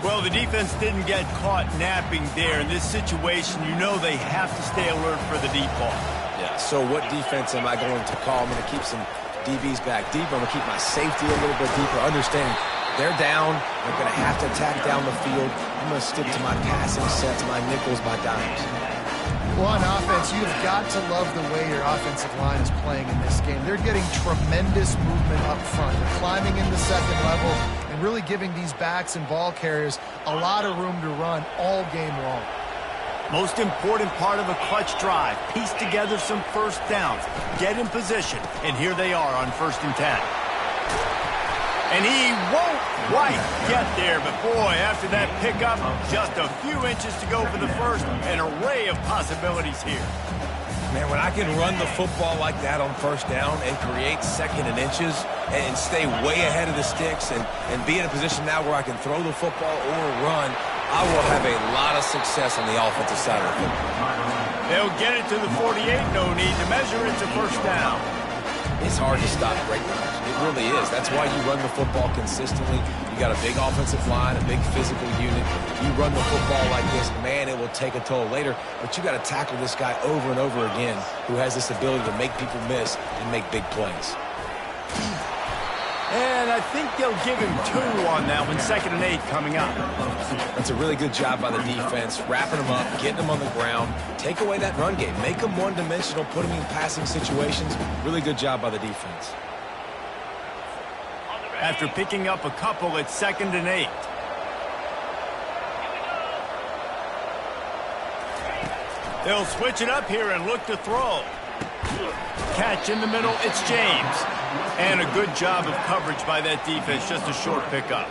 Well, the defense didn't get caught napping there. In this situation, you know they have to stay alert for the deep ball. Yeah, so what defense am I going to call? I'm going to keep some DBs back deep. I'm going to keep my safety a little bit deeper, understanding they're down. They're going to have to attack down the field. I'm going to stick to my passing sets, my nickels, my dimes. Well, on offense, you've got to love the way your offensive line is playing in this game. They're getting tremendous movement up front. They're climbing in the second level and really giving these backs and ball carriers a lot of room to run all game long. Most important part of a clutch drive, piece together some first downs, get in position, and here they are on 1st and 10. And he won't quite get there, but boy, after that pickup, just a few inches to go for the first, an array of possibilities here. Man, when I can run the football like that on 1st down and create 2nd and inches and stay way ahead of the sticks and be in a position now where I can throw the football or run, I will have a lot of success on the offensive side of the football. They'll get it to the 48, no need to measure it to 1st down. It's hard to stop great runners. It really is. That's why you run the football consistently. You got a big offensive line, a big physical unit. You run the football like this, man, it will take a toll later. But you got to tackle this guy over and over again who has this ability to make people miss and make big plays. And I think they'll give him 2 on that one. 2nd and 8 coming up. That's a really good job by the defense, wrapping them up, getting them on the ground. Take away that run game. Make them one-dimensional, put them in passing situations. Really good job by the defense. After picking up a couple, it's 2nd and 8. They'll switch it up here and look to throw. Catch in the middle, it's James. And a good job of coverage by that defense, just a short pickup.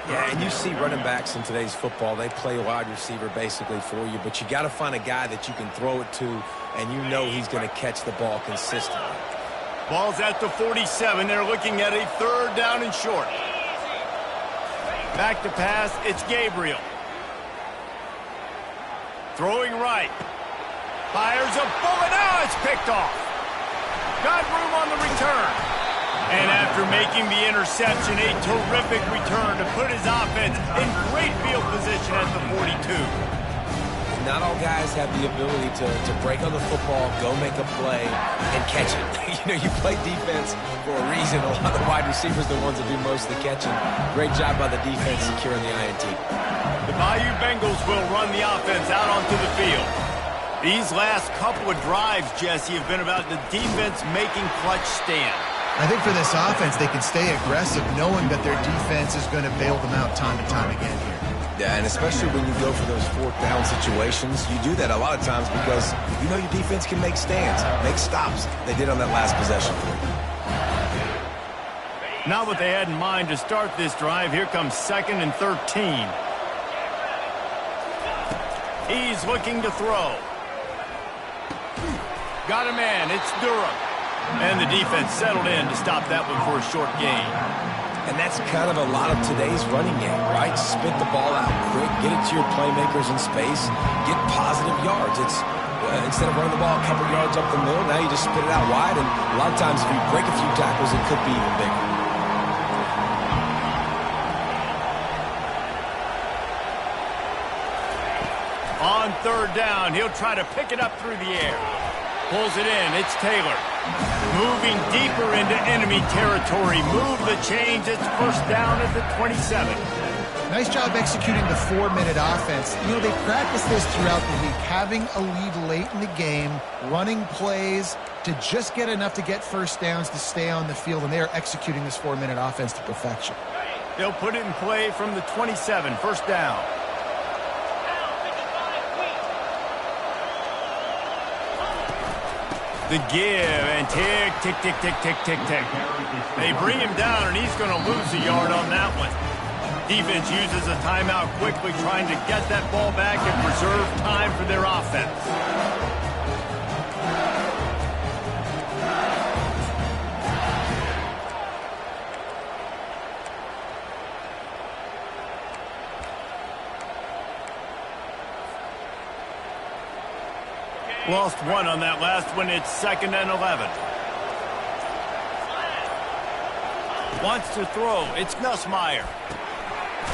Yeah, and you see running backs in today's football, they play wide receiver basically for you, but you got to find a guy that you can throw it to, and you know he's going to catch the ball consistently. Ball's at the 47. They're looking at a 3rd down and short. Back to pass, it's Gabriel. Throwing right. Fires a bullet. Now it's picked off. Got room on the return. And after making the interception, a terrific return to put his offense in great field position at the 42. Not all guys have the ability to break on the football, go make a play, and catch it. You know, you play defense for a reason. A lot of the wide receivers are the ones that do most of the catching. Great job by the defense securing the INT. The Bayou Bengals will run the offense out onto the field. These last couple of drives, Jesse, have been about the defense making clutch stand. I think for this offense, they can stay aggressive knowing that their defense is going to bail them out time and time again here. Yeah, and especially when you go for those 4th down situations, you do that a lot of times because you know your defense can make stands, make stops. They did on that last possession for you. Not what they had in mind to start this drive. Here comes 2nd and 13. He's looking to throw. Got a man. It's Durham. And the defense settled in to stop that one for a short gain. And that's kind of a lot of today's running game, right? Spit the ball out quick, get it to your playmakers in space, get positive yards. It's instead of running the ball a couple yards up the middle, now you just spit it out wide, and a lot of times if you break a few tackles, it could be even bigger. On third down, he'll try to pick it up through the air. Pulls it in. It's Taylor. Moving deeper into enemy territory. Move the change. It's first down at the 27. Nice job executing the 4-minute offense. You know, they practice this throughout the week, having a lead late in the game, running plays to just get enough to get first downs to stay on the field, and they are executing this 4-minute offense to perfection. They'll put it in play from the 27, first down. The give and tick, tick, tick, tick, tick, tick, tick. They bring him down, and he's going to lose a yard on that one. Defense uses a timeout quickly, trying to get that ball back and preserve time for their offense. Lost one on that last one. It's 2nd and 11. Wants to throw. It's Nussmeier.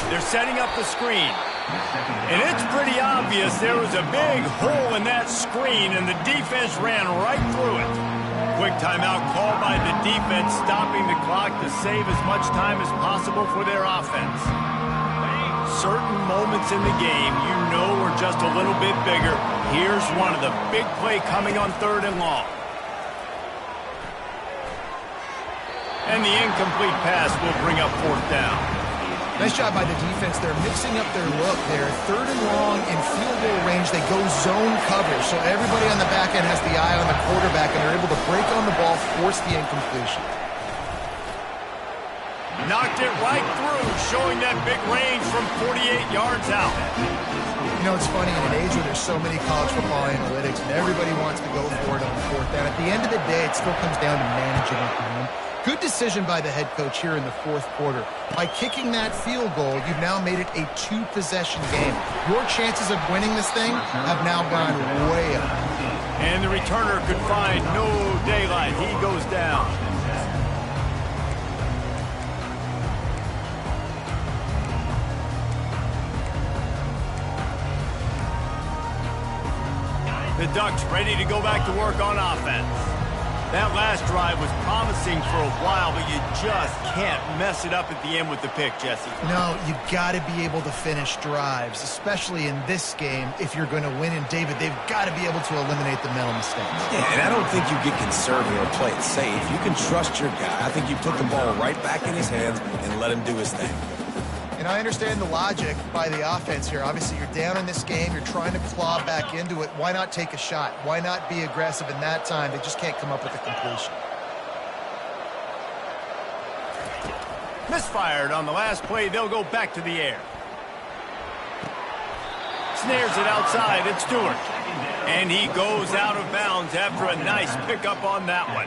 They're setting up the screen. And it's pretty obvious there was a big hole in that screen, and the defense ran right through it. Quick timeout called by the defense, stopping the clock to save as much time as possible for their offense. Certain moments in the game you know are just a little bit bigger. Here's one of the big play coming on 3rd and long. And the incomplete pass will bring up 4th down. Nice job by the defense. They're mixing up their look there. 3rd and long in field goal range. They go zone coverage, so everybody on the back end has the eye on the quarterback, and they're able to break on the ball, force the incompletion. Knocked it right through, showing that big range from 48 yards out. You know, it's funny, in an age where there's so many college football analytics and everybody wants to go for it on 4th down, at the end of the day, it still comes down to managing a game. Good decision by the head coach here in the 4th quarter. By kicking that field goal, you've now made it a 2-possession game. Your chances of winning this thing have now gone way up. And the returner could find no daylight. He goes down. The Ducks ready to go back to work on offense. That last drive was promising for a while, but you just can't mess it up at the end with the pick, Jesse. No, you got to be able to finish drives, especially in this game. If you're going to win, and David, they've got to be able to eliminate the mental mistakes. Yeah, and I don't think you get conservative or play it safe. You can trust your guy. I think you put the ball right back in his hands and let him do his thing. And I understand the logic by the offense here. Obviously, you're down in this game. You're trying to claw back into it. Why not take a shot? Why not be aggressive in that time? They just can't come up with a completion. Misfired on the last play. They'll go back to the air. Snares it outside. It's Stewart. And he goes out of bounds after a nice pickup on that one.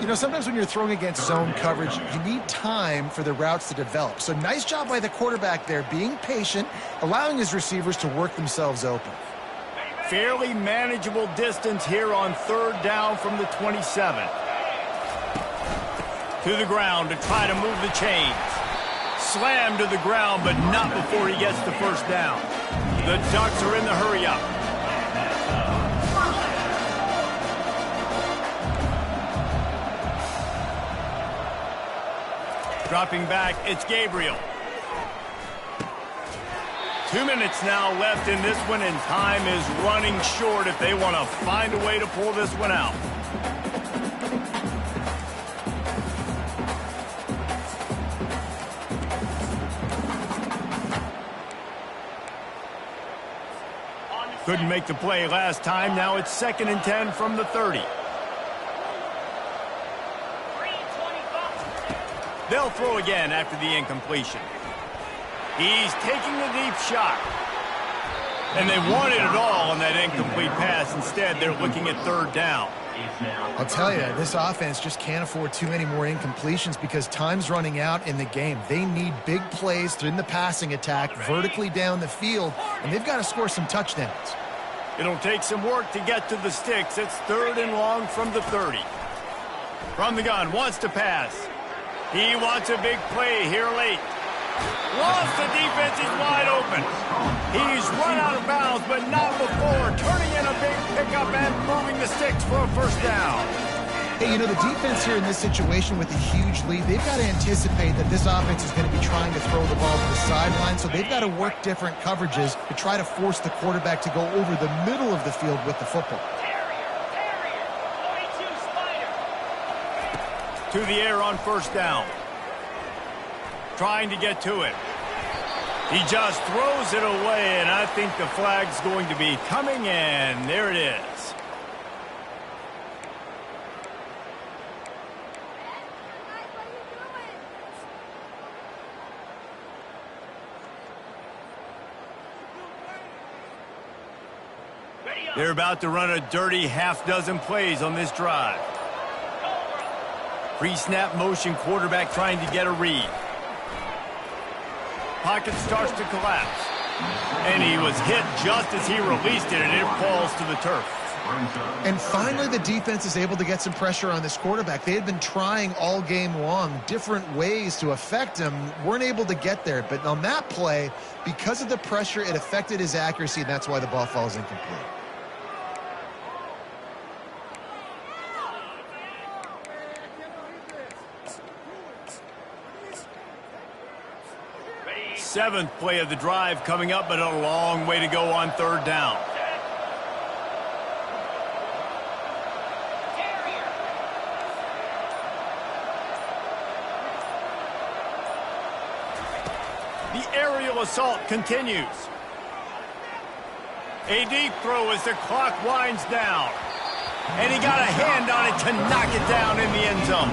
You know, sometimes when you're throwing against zone coverage, you need time for the routes to develop. So nice job by the quarterback there, being patient, allowing his receivers to work themselves open. Fairly manageable distance here on 3rd down from the 27. To the ground to try to move the chains. Slammed to the ground, but not before he gets the first down. The Ducks are in the hurry-up. Dropping back, it's Gabriel. 2 minutes now left in this one, and time is running short if they want to find a way to pull this one out. Couldn't make the play last time. Now it's 2nd and 10 from the 30. They'll throw again after the incompletion. He's taking the deep shot. And they wanted it all on that incomplete pass. Instead, they're looking at 3rd down. I'll tell you, this offense just can't afford too many more incompletions because time's running out in the game. They need big plays in the passing attack, vertically down the field, and they've got to score some touchdowns. It'll take some work to get to the sticks. It's 3rd and long from the 30. From the gun, wants to pass. He wants a big play here late. Lost, the defense is wide open. He's run out of bounds, but not before turning in a big pickup and moving the sticks for a first down. Hey, you know, the defense here in this situation with a huge lead, they've got to anticipate that this offense is going to be trying to throw the ball to the sideline, so they've got to work different coverages to try to force the quarterback to go over the middle of the field with the football. To the air on first down. Trying to get to it. He just throws it away, and I think the flag's going to be coming in. There it is. They're about to run a dirty half-dozen plays on this drive. Pre-snap motion, quarterback trying to get a read. Pocket starts to collapse. And he was hit just as he released it, and it falls to the turf. And finally, the defense is able to get some pressure on this quarterback. They had been trying all game long different ways to affect him, weren't able to get there. But on that play, because of the pressure, it affected his accuracy, and that's why the ball falls incomplete. Seventh play of the drive coming up, but a long way to go on third down. The aerial assault continues. A deep throw as the clock winds down. And he got a hand on it to knock it down in the end zone.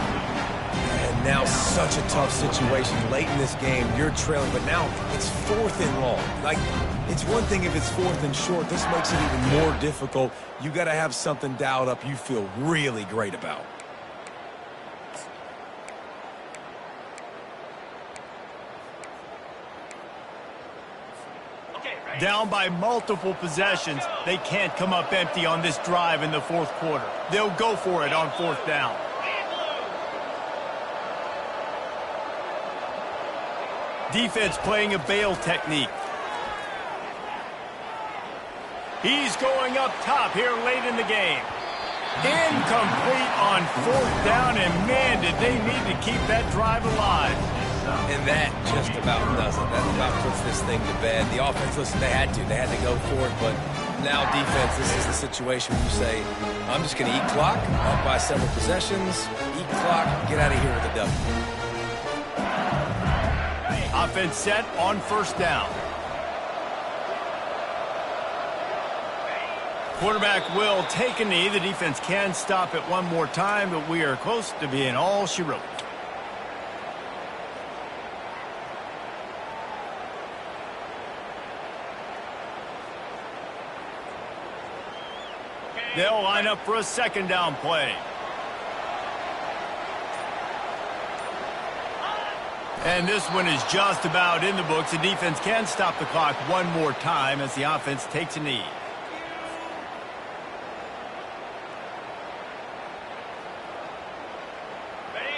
And now such a tough situation. Late in this game, you're trailing, but now it's 4th and long. Like, it's one thing if it's 4th and short. This makes it even more difficult. You got to have something dialed up you feel really great about. Down by multiple possessions, they can't come up empty on this drive in the fourth quarter. They'll go for it on fourth down. Defense playing a bail technique. He's going up top here late in the game. Incomplete on fourth down, and man, did they need to keep that drive alive. And that just about does it. That about puts this thing to bed. The offense, listen, they had to go for it, but now defense, this is the situation where you say, I'm just going to eat clock, up by several possessions, eat clock, get out of here with a W. Offense set on first down. Quarterback will take a knee. The defense can stop it one more time, but we are close to being all she wrote. They'll line up for a second down play. And this one is just about in the books. The defense can stop the clock one more time as the offense takes a knee.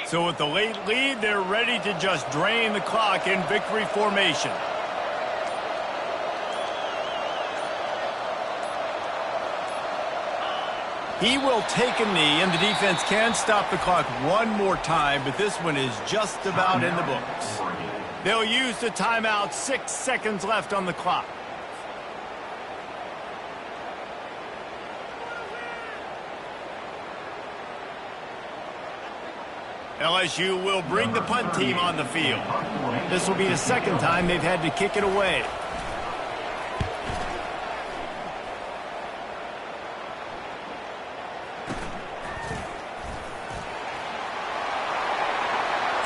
So with the late lead, they're ready to just drain the clock in victory formation. He will take a knee, and the defense can stop the clock one more time, but this one is just about in the books. They'll use the timeout, 6 seconds left on the clock. LSU will bring the punt team on the field. This will be the second time they've had to kick it away.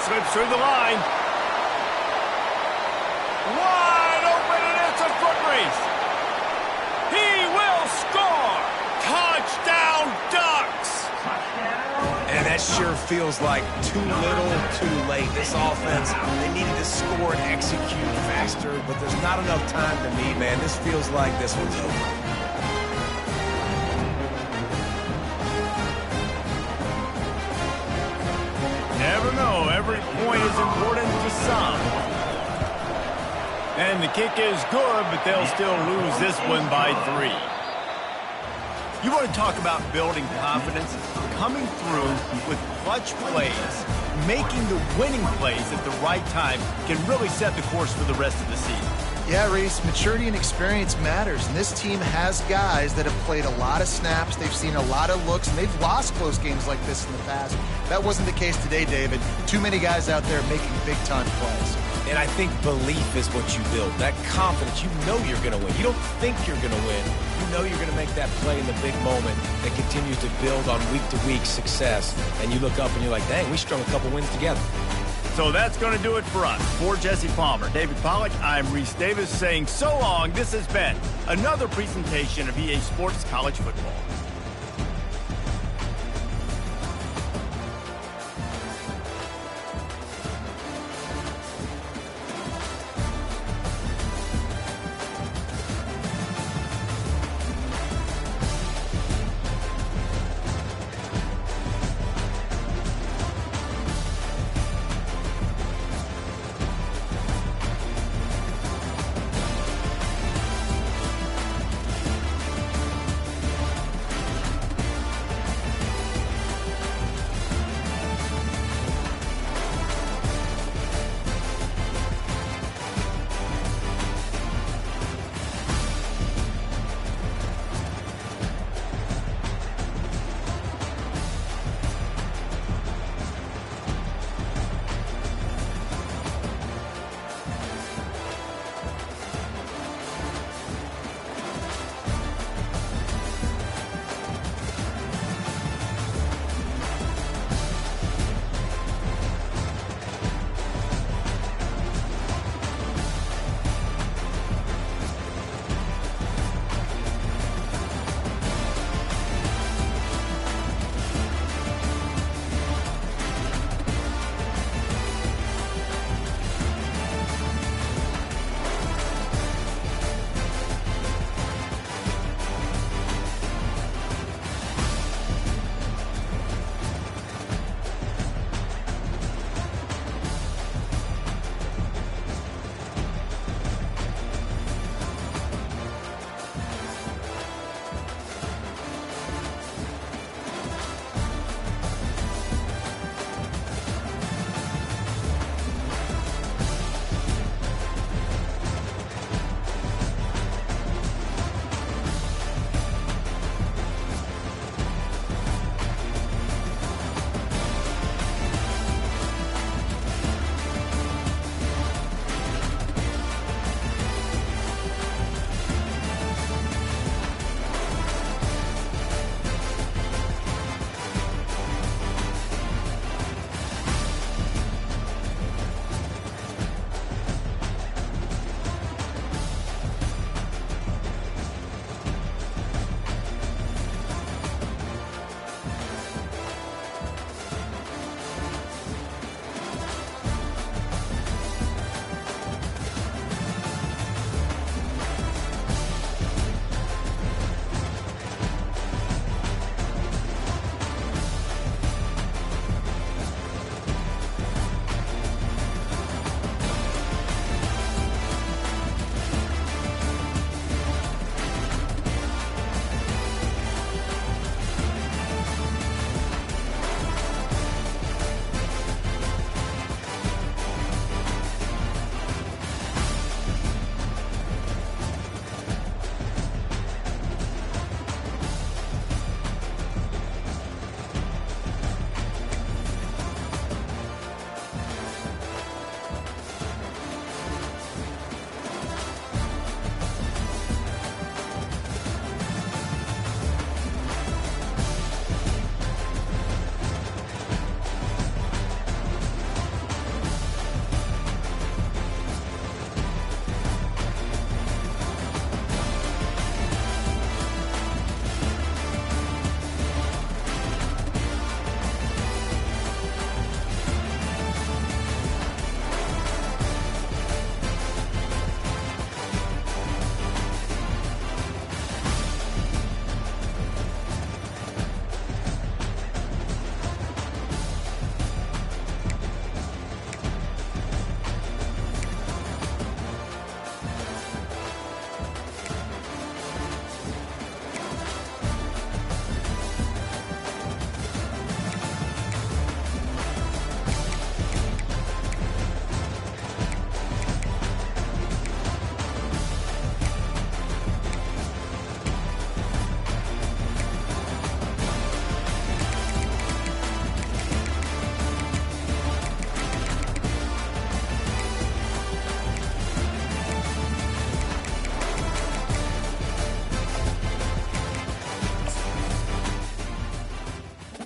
Slips through the line. Wide open, and it's a foot race. He will score. Touchdown, Ducks. And that sure feels like too little, too late. This offense, they needed to score and execute faster, but there's not enough time to me, man. This feels like this one's over. Never know. Every point is important to some. And the kick is good, but they'll still lose this one by 3. You want to talk about building confidence? Coming through with clutch plays, making the winning plays at the right time can really set the course for the rest of the season. Yeah, Reese, maturity and experience matters, and this team has guys that have played a lot of snaps. They've seen a lot of looks, and they've lost close games like this in the past. That wasn't the case today, David. Too many guys out there making big-time plays. And I think belief is what you build. That confidence, you know you're going to win. You don't think you're going to win. You know you're going to make that play in the big moment that continues to build on week-to-week success. And you look up and you're like, dang, we strung a couple wins together. So that's going to do it for us. For Jesse Palmer, David Pollack, I'm Reese Davis saying so long. This has been another presentation of EA Sports College Football.